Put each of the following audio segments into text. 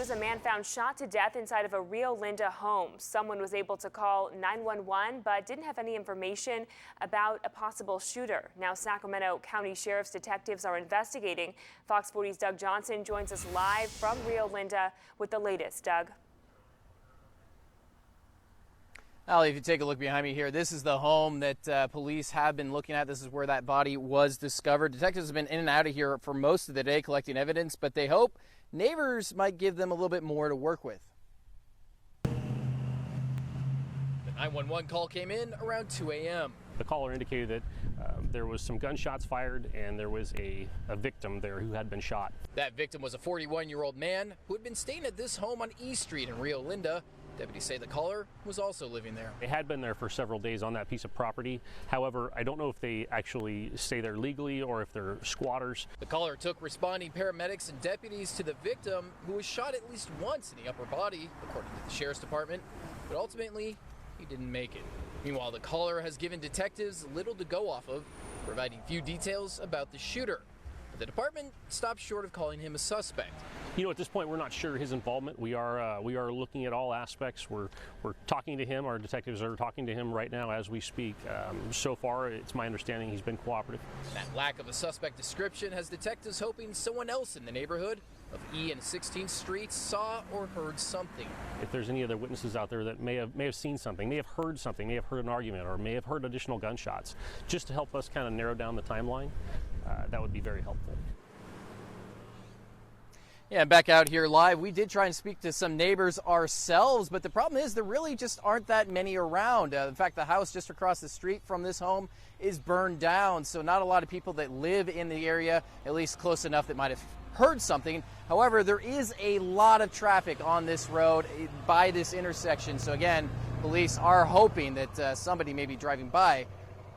news. A man found shot to death inside of a Rio Linda home. Someone was able to call 911 but didn't have any information about a possible shooter. Now Sacramento County Sheriff's detectives are investigating. Fox 40's Doug Johnson joins us live from Rio Linda with the latest. Doug. Ali, if you take a look behind me here, this is the home that police have been looking at. This is where that body was discovered. Detectives have been in and out of here for most of the day collecting evidence, but they hope neighbors might give them a little bit more to work with. The 911 call came in around 2 a.m. The caller indicated that there was some gunshots fired and there was a victim there who had been shot. That victim was a 41-year-old man who had been staying at this home on E Street in Rio Linda. Deputies say the caller was also living there. They had been there for several days on that piece of property. However, I don't know if they actually stay there legally or if they're squatters. The caller took responding paramedics and deputies to the victim, who was shot at least once in the upper body, according to the sheriff's department, but ultimately he didn't make it. Meanwhile, the caller has given detectives little to go off of, providing few details about the shooter. But the department stopped short of calling him a suspect. You know, at this point, we're not sure his involvement. We are looking at all aspects. We're talking to him. Our detectives are talking to him right now as we speak. So far, it's my understanding he's been cooperative. That lack of a suspect description has detectives hoping someone else in the neighborhood of E and 16th Street saw or heard something. If there's any other witnesses out there that may have seen something, may have heard something, may have heard an argument, or may have heard additional gunshots, just to help us kind of narrow down the timeline, that would be very helpful. Yeah, back out here live, we did try and speak to some neighbors ourselves, but the problem is there really just aren't that many around. In fact, the house just across the street from this home is burned down, so not a lot of people that live in the area, at least close enough that might have heard something. However, there is a lot of traffic on this road by this intersection, so again, police are hoping that somebody maybe driving by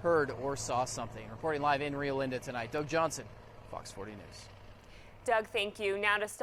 heard or saw something. Reporting live in Rio Linda tonight, Doug Johnson, Fox 40 News. Doug, thank you. Now to stop.